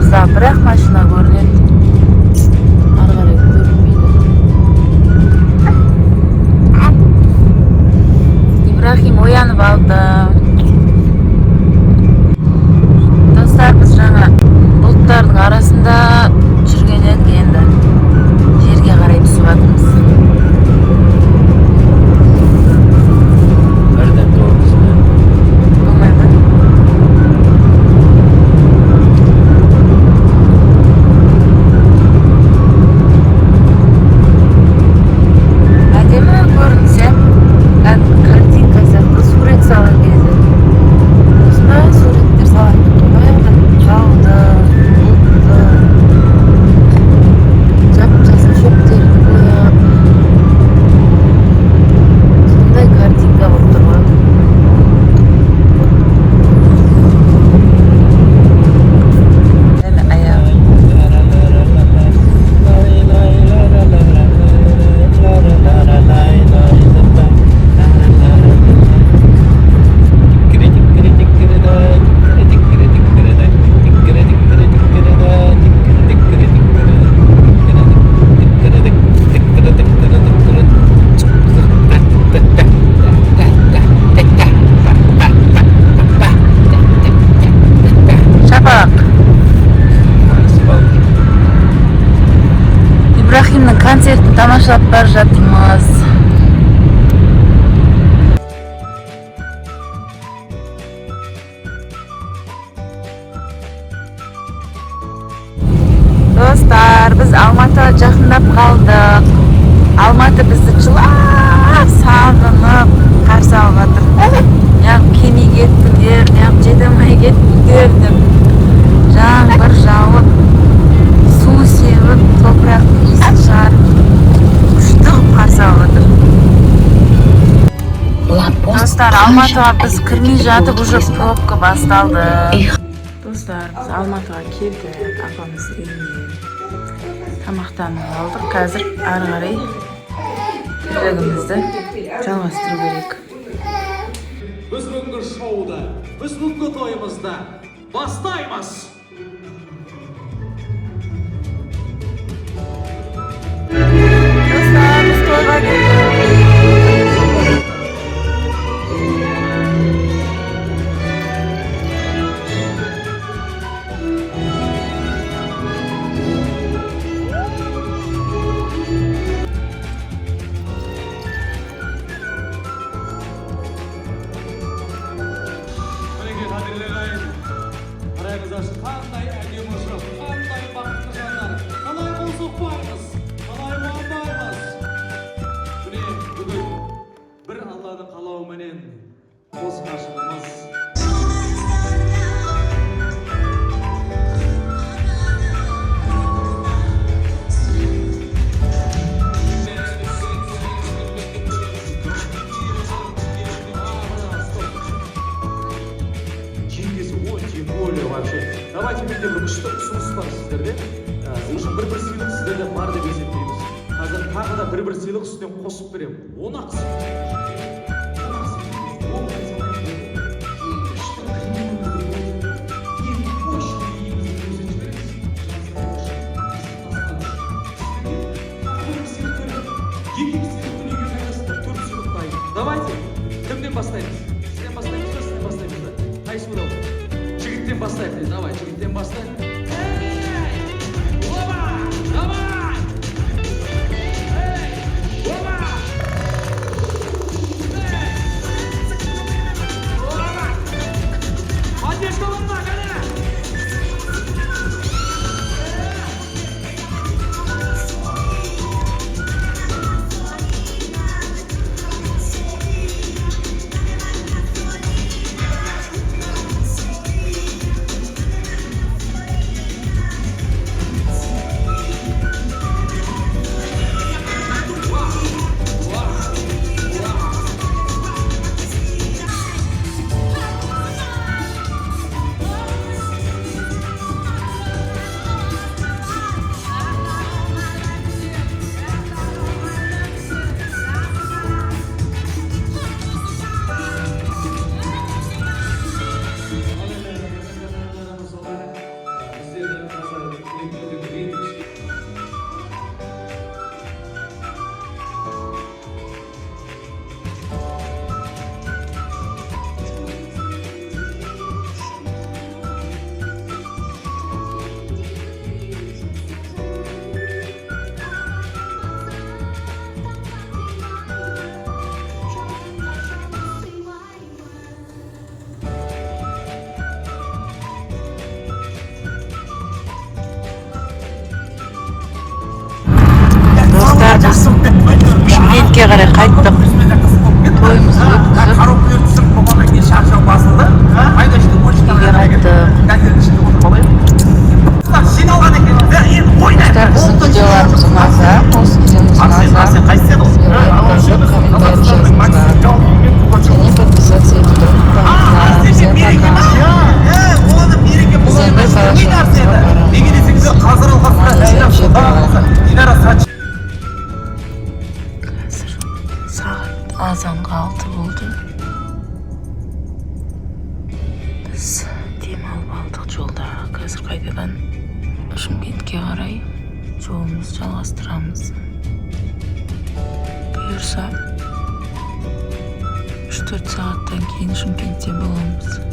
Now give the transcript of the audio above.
Uzağa bırak maşına görünüyor. Arılara görünmüyor. İbrahim uyanıp aldı. Dostlar biz жаңа bulutların arasında жүргеннен енді жерге қарай түсіп жатырмыз. Nereden doğrusu? Болмай ма? Әдемі көрінсе, картинка сияқты сурет салған кезде. Осындай суреттер салатын баяғыда жауды, бұлтты, жап-жасыл шөптерді бояп, сондай картинка болып тұрған. Әне аяғы. Шапақ. İbrahim'in konsertini tamamlап бара жатырмыз. Dostlar, biz Алматыға жақындап қалдық. Алматы бізді жылап, сағынып қарсы алып жатыр. Неғып келмей кеттіңдер, неғып жете алмай кеттіңдер деп. Жаңбыр жауып, су сеуіп, топырақтың иісін шығарып, күшті қылып қарсы алып жатыр. Dostlar, Алматыға біз кірмей жатып, уже пробка басталды. Достар, біз Алматыға келдік, апамыз үйіне. Тамақтанып алдық. Қазір ары қарай тірлігімізді жалғастыру керек. Біз бүгінгі шоуды, біз бүгінгі тойымызды бастаймыз. Dostlar, biz toyға келдік. Мінекей қадірлі ағайын, қарайыңыздаршы, қандай әдемі жұп, қандай бақытты жандар, қалай қол соқпаймыз, қалай қуанбаймыз. Міне бүгін бір Алланың қалауыменен қос ғашығымыз жеңгесі очень более вообще. Давайте менде бір күшті ұсыныс бар сіздерде. Үшін бір сыйлық сіздерде бар деп есептейміз. Қазір тағы да бір сыйлық үстіне қосып беремін. 10 ақ сыйлық. Давайте, кімден бастаймыз? Сізден бастаймыз ба, сізден бастаймыз ба? Қайсы болады? Жігіттен бастайық. Давай, жігіттен бастайық. Эй! Оба! Давай! Эй! Оба! Шымкентке қарай қайттық. Тойымызды өткізіп коробкалар түсіріп болғаннан кейін шаршау басылды. Қайда ішті почтаға үйге қайттық. газет ішті қалай? Жиналған екен. Енді ойнайды. Достар, біздің видеоларымыз ұнаса, осы видеомыз ұнаса, комментарий жазыңыздар. Және подписаться етуді ұмытпаңыздар. Всем пока. Біз енді саяхатымызға барамыз. Неге десеңіздер қазір алғасында Қазір сағат азанға 6 болды. Біз демалып алдық жолда. Қазір қайтадан Шымкентке қарай жолымызды жалғастырамыз. Бұйырса 3-4 сағаттан кейін Шымкентте боламыз.